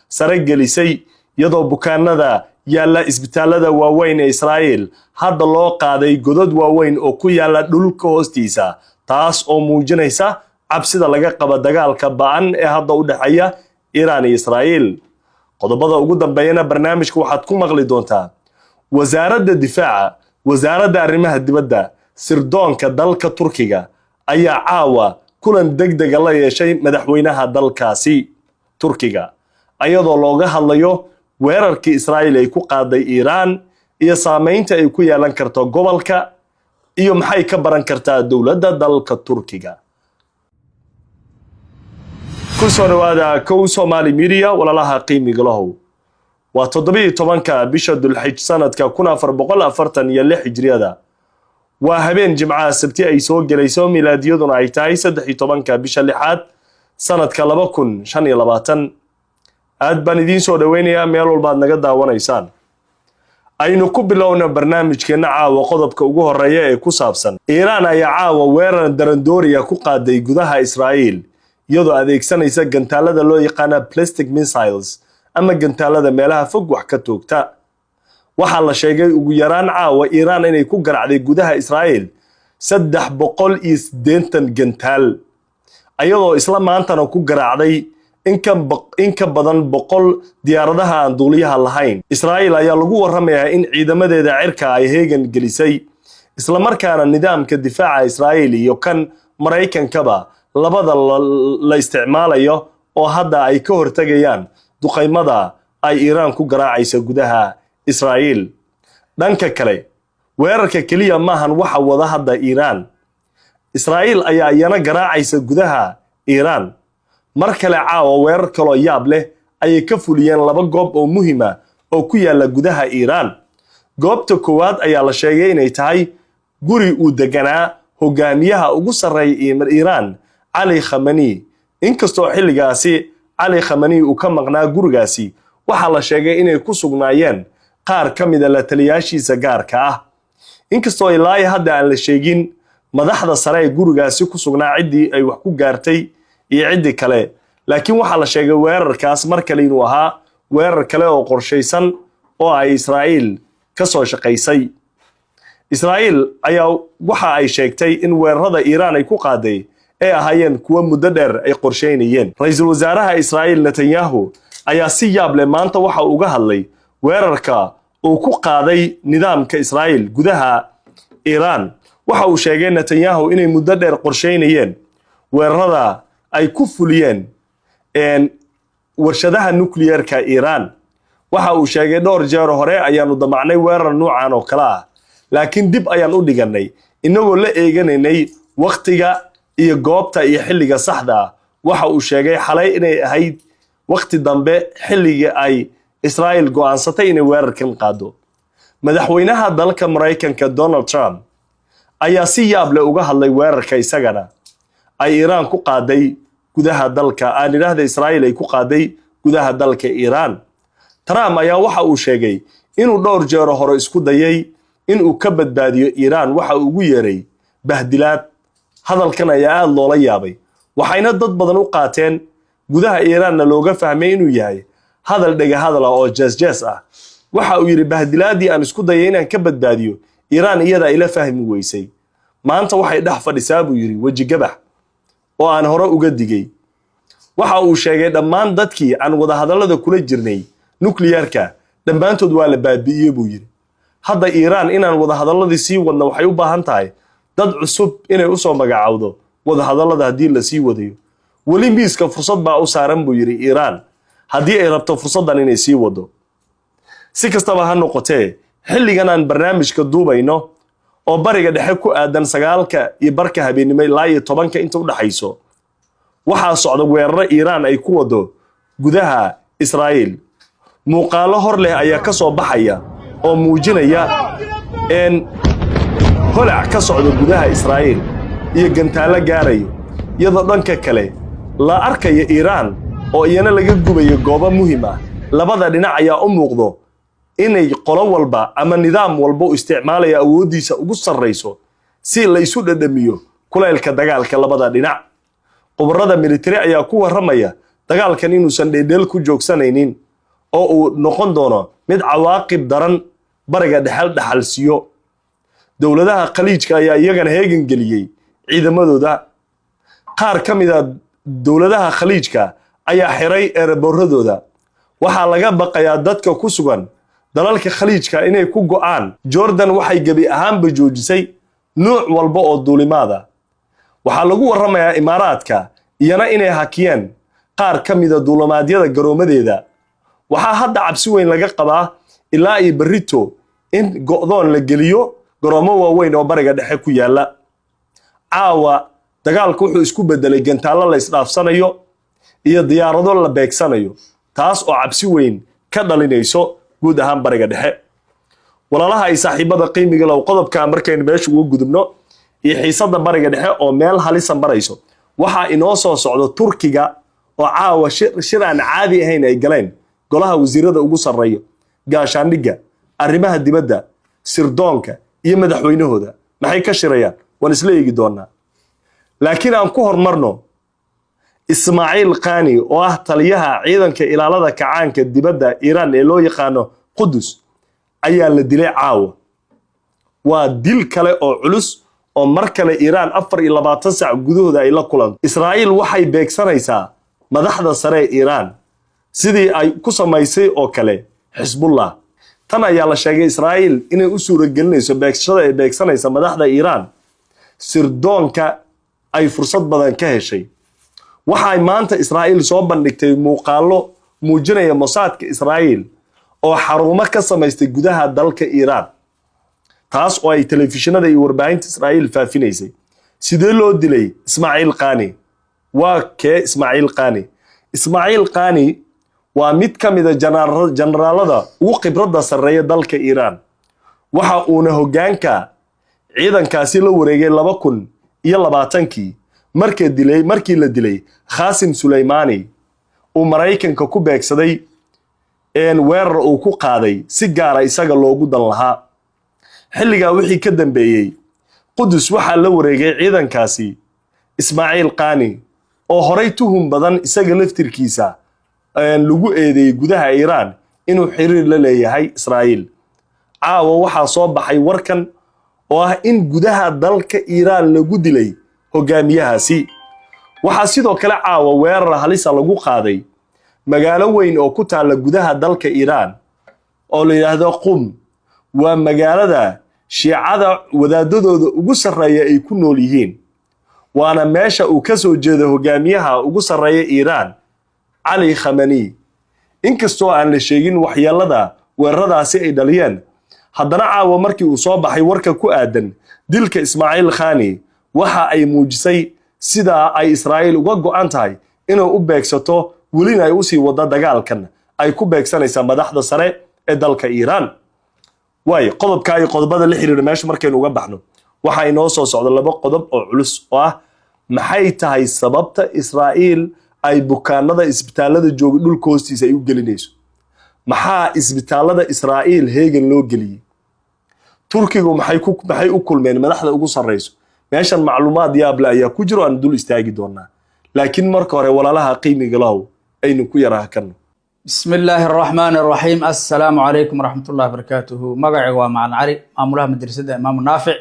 sare gelisay iyadoo bukaanada yaala isbitaalada waaweyn ee Israa'iil hadda loo qaaday godad waaweyn oo ku yaala dhulka hoostiisa taas oo muujinaysa cabsida laga qabo dagaalka ba'an ee hadda u dhaxeeya Iran iyo Israa'iil. qodobada ugu dambeeyana barnaamijka waxaad ku maqli doontaa wasaaradda difaaca, wasaaradda arrimaha dibadda, sirdoonka dalka Turkiga ayaa caawa kulan degdeg la yeeshay madaxweynaha dalkaasi Turkiga ayadoo looga hadlayo weerarkii Israa'iil ay ku qaaday Iran iyo saameynta ay ku yeelan karto gobolka iyo maxay ka baran kartaa dawladda dalka Turkiga. kusoo dhawaada kow Somali Media walalaha qiimiga lahow waa 17 bisha Dhulxij sanadka 1446 hijriyada waa habeen jimcaha sabti ay soo galayso milaadiyaduna ay tahay 13 bisha lixaad sanadka 2025 aad baan idin soo dhaweynayaa meel walba aad naga daawanaysaan. aynu ku bilowna barnaamijkeena caawa qodobka ugu horeeya ee ku saabsan Iran ayaa caawa weerar darandooriya ku qaaday gudaha Israa'iil iyadoo adeegsanaysa gantaalada loo yaqaan plastic missiles ama gantaalada meelaha fog wax ka toogta. waxaa la sheegay ugu yaraan caawa Iran inay ku garacday gudaha Israa'iil 380 gantaal ayadoo isla maantana ku garacday in ka badan 100 diyaaradaha aan duuliyaha lahayn. Israa'iil ayaa lagu waramayaa in ciidamadeeda cirka ay heegan gelisay isla markaana nidaamka difaaca Israa'iil iyo kan Mareykankaba labada la isticmaalayo oo hadda ay ka hortagayaan duqaymada ay Iran ku garaacayso gudaha Israa'iil. dhanka kale weerarka kaliya maahan waxa wada hadda Iran. Israa'iil ayaa iyana garaacaysa gudaha Iran. mar kale caawa weerar kale oo yaab leh ayay ka fuliyeen laba goob oo muhiim ah oo ku yaala gudaha Iran. goobta koowaad ayaa la sheegay inay tahay guri uu deganaa hogaamiyaha ugu sarreeya Iran Ali Khamenei. inkastoo xilligaasi Ali Khamenei uu ka maqnaa gurigaasi waxaa la sheegay inay ku sugnaayeen qaar ka mid ah la taliyaashiisa gaarka ah. inkastoo ilaa hadda aan la sheegin madaxda sare ee gurigaasi ku sugnaa cidii ay wax ku gaartay iyo cidii kale, laakiin waxaa la sheegay weerarkaas mar kale inuu ahaa weerar kale oo qorshaysan oo ay Israa'iil ka soo shaqaysay. Israa'iil ayaa waxa ay sheegtay in weerarada Iran ay ku qaaday ay ahaayeen kuwa muddo dheer ay qorsheynayeen. ra'iisul wasaaraha Israa'iil Netanyahu ayaa si yaab leh maanta waxa uu uga hadlay weerarka uu ku qaaday nidaamka Israa'iil gudaha Iran. waxa uu sheegay Netanyahu inay muddo dheer qorsheynayeen weerarada ay ku fuliyeen warshadaha nuclearka Iran. waxa uu sheegay dhowr jeer hore ayaanu damacnay weerar noocan oo kala ah, laakiin dib ayaan u dhiganay inagoo la eeganaynay waqtiga iyo goobta iyo xilliga saxda ah. waxa uu sheegay xalay inay ahayd waqti dambe xilliga ay Israa'iil go'aansatay inay weerarkan qaado. madaxweynaha dalka Mareykanka Donald Trump ayaa si yaab leh uga hadlay weerarka isagana ay Iran ku qaaday gudaha dalka aan yiraahdo Israa'iil ay ku qaaday gudaha dalka Iran. Trump ayaa waxa uu sheegay inuu dhowr jeer hore isku dayay inuu ka badbaadiyo Iran waxa uu ugu yeeray bahdilaad. hadalkan ayaa aad loola yaabay waxayna dad badan u qaateen gudaha Iranna looga fahmay inuu yahay hadal dhaga hadal oo jees ah. waxa uu yiri bahdilaadii aan isku dayay inaan ka badbaadiyo Iran iyada ila fahmi weysay, maanta waxay dhex fadhisaa buu yiri waji gabax oo aan hore uga digay. waxa uu sheegay dhammaan dadkii aan wada hadallada kula jirnay nuclearka dhammaantood waa la baabi'iyay buu yiri. hadda Iran inaan wada hadalladii sii wadna waxay u baahan tahay dad cusub inay u soo magacaawdo wada hadallada hadii la sii wadayo. wali miiska fursad baa u saaran buu yiri Iran hadii ay rabto fursadan inay sii wado. si kastaba ha noqotee xilligan aan barnaamijka duubayno oo bariga dhexe ku aadan 9:00 habeenimo ilaa 10:00 inta u dhaxayso waxaa socda weerar Iran ay ku wado gudaha Israa'iil. muuqaalo hor leh ayaa ka soo baxaya oo muujinaya in holac ka socdo gudaha Israa'iil iyo gantaalo gaarayo iyadoo dhanka kale la arkayo Iran oo iyana laga gubayo goobo muhiim ah. labada dhinac ayaa u muuqdo inay qolo walba ama nidaam walba u isticmaalaya awoodiisa ugu sarreyso si la isu dhadhamiyo kulaylka dagaalka labada dhinac. qubarada military ayaa ku waramaya dagaalkan inuusan dheedheel ku joogsanaynin oo uu noqon doono mid cawaaqib daran bariga dhaxalsiyo. dowladaha khaliijka ayaa iyagana heegan geliyey ciidamadooda. qaar ka mid ah dowladaha khaliijka ayaa xiray eeraboorradooda. waxaa laga baqayaa dadka ku sugan dalalka khaliijka inay ku go'aan. Jordan waxay gebi ahaanba joojisay nuuc walba oo duulimaada. waxaa lagu warramayaa imaaraadka iyana inay hakiyeen qaar ka mid ah duulimaadyada garoomadeeda. waxaa hadda cabsi weyn laga qabaa ilaa iyo berrito in go'doon la geliyo garoomo waaweyn oo bariga dhexe ku yaala. caawa dagaalku wuxuu isku bedelay gantaallo la isdhaafsanayo iyo diyaarado la beegsanayo, taas oo cabsi weyn ka dhalinayso guud ahaan bariga dhexe. walaalaha ay saaxiibada qiimiga leh qodobka markaynu meesha ugu gudubno iyo xiisada bariga dhexe oo meel halisan barayso, waxaa inoo soo socdo Turkiga oo caawa shir aan caadi ahayn ay galeen golaha wasiirada ugu sarreeya, gaashaandhigga, arrimaha dibadda, sirdoonka iyo madaxweynahooda. maxay ka shirayaan waan isla eegi doonaa. laakiin aan ku hormarno Ismaaciil Qaani oo ah taliyaha ciidanka ilaalada kacaanka dibadda Iiraan ee loo yaqaano Qudus ayaa la dilay caawa. waa dil kale oo culus oo mar kale Iiraan 24 saac gudahooda ay la kulanto. Israa'iil waxay beegsanaysaa madaxda sare ee Iiraan sidii ay ku samaysay oo kale Xisbullah. tan ayaa la sheegay Israa'iil inay u suuragelinayso beegsashada ay beegsanaysa madaxda Iiraan sirdoonka ay fursad badan ka heshay. waxay maanta Israa'iil soo bandhigtay muuqaallo muujinaya Mossadka Israa'iil oo xarumo ka samaystay gudaha dalka Iiraan, taas oo ay telefishinada iyo warbaahinta Israa'iil faafinaysay. sidee loo dilay Ismaaciil Qaani? waa kee Ismaaciil Qaani? Ismaaciil Qaani waa mid ka mid ah generaalada ugu khibradda sarreeya dalka Iiraan. waxa uuna hoggaanka ciidankaasi la wareegay 2020kii markii la dilay Qaasim Sulaymaani uu Maraykanka ku beegsaday weerar uu ku qaaday si gaara isaga loogu dan lahaa. xilligaa wixii ka dambeeyey Qudus waxaa la wareegay ciidankaasi Ismaaciil Qaani oo horay tuhum badan isaga laftirkiisa lagu eedeeyay gudaha Iiraan inuu xiriir la leeyahay Israa'iil. caawa waxaa soo baxay warkan oo ah in gudaha dalka Iiraan lagu dilay hogaamiyahaasi. waxaa sidoo kale caawa weerar halisa lagu qaaday magaalo weyn oo ku taala gudaha dalka Iiraan oo la yiraahdo Qum. waa magaalada shiicada wadaadadooda ugu sarreeya ay ku nool yihiin, waana meesha uu ka soo jeedo hogaamiyaha ugu sarreeya Iiraan Ali Khamenei. inkastoo aan la sheegin waxyeelada weeraradaasi ay dhaliyeen, haddana caawa markii uu soo baxay warka ku aadan dilka Ismaaciil Qaani waxa ay muujisay sida ay Israa'iil uga go'an tahay inay u beegsato welina ay u sii wada dagaalkan ay ku beegsanaysa madaxda sare ee dalka Iiraan. qodobka ay qodobada la xiriira meesha markaynu uga baxno, waxa inoo soo socdo 2 qodob oo culus oo ah maxay tahay sababta Israa'iil ay bukaanada isbitaalada jooga dhulka hoostiisa ay u gelinayso. maxaa isbitaalada Israa'iil heegan loo geliyay? Turkigu maxay u kulmeen madaxda ugu sarreyso? meeshan macluumaad yaab leh ayaa ku jiro aan dul istaagi doonaa. laakiin marka hore walaalaha qiimiga lahow aynu ku yaraahkano. بسم الله الرحمن الرحيم. السلام عليكم ورحمة الله وبركاته. مقعي ومعن علي مامولها مدرسة إمام نافع.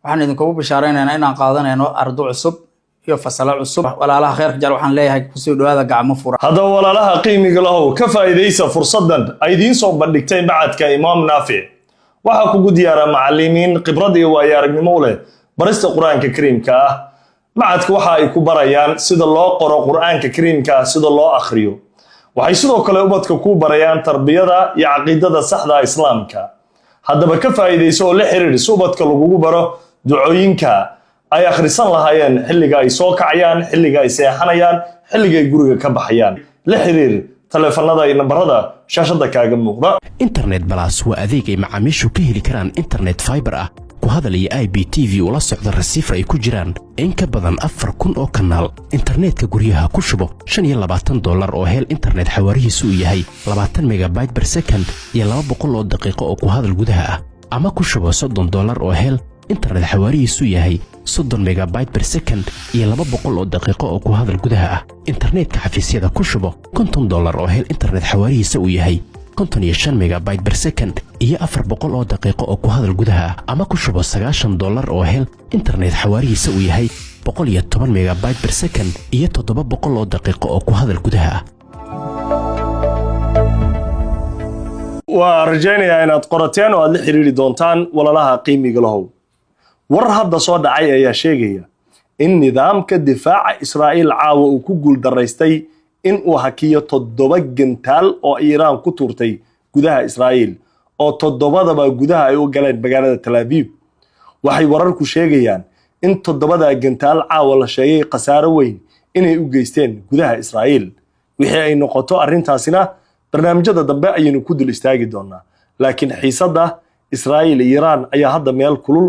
وحن إذن كوبو بشارين إنا قادنا إنه أرضو عصب يفصل عصب ولا لها خير جل وحن ليه كسيدو هذا قاع مفورا. هذا ولا لها قيمة له كفى إذا فرصة أيدين صوب بدكتين بعد كإمام نافع. وحكو قد يرى معلمين قبردي ويارق مولى برست قرآن كريم كا بعد كوحا يكو بريان سيد الله قرأ قرآن كريم كا سيد الله أخريو. waxay sidoo kale ubadka ku barayaan tarbiyada iyo aqoonta saxda islaamka. haddaba ka faa'iideyso oo la xiriir ubadka lagu baro ducooyinka ay akhrisan lahaayeen xilliga ay soo kacayaan, xilliga ay seexanayaan, xilliga ay guriga ka baxayaan. la xiriir taleefanada iyo nambarada shaashada kaaga muuqda. internet plus waa adeeg ay macaamiishu ka heli karaan internet fiber ah ku hadalaya IPTV ula socda receiver ay ku jiraan in ka badan 4,000 oo kanaal. internetka guryaha ku shubo $25 oo hel internet xawaarihiisu yahay 20 MB/s iyo 200 daqiiqo oo ku hadal gudaha ah, ama ku shubo $30 oo hel internet xawaarihiisu yahay 30 megabyte per second iyo 200 daqiiqo oo ku hadal gudaha ah internetka xafiisyada ku shubo $50 oo hel internet xawaarihiisu uu yahay 55 megabyte per second iyo 400 oo daqiiqo oo ku hadal gudaha ah ama ku shubo $90 oo hel internet xawaarihiisu uu yahay 110 megabyte per second iyo 700 oo daqiiqo oo ku hadal gudaha ah waa rajaynayaa inaad qorateen oo aad la xiriiri doontaan walalaha qiimiga lahow war hadda soo dhacay ayaa sheegaya in nidaamka difaaca Israa'iil caawa uu ku guul daraystay in uu hakiyo 7 gantaal oo Iiraan ku tuurtay gudaha Israa'iil oo 7daba gudaha ay u galeen magaalada Tel Aviv waxay wararku sheegayaan in 7 gantaal caawa la sheegay khasaaro weyn inay u geysteen gudaha Israa'iil wixii ay noqoto arrintaasina barnaamijyada dambe ayaynu ku dul istaagi doonaa laakiin xiisadda Israa'iil iyo Iiraan ayaa hadda meel kulul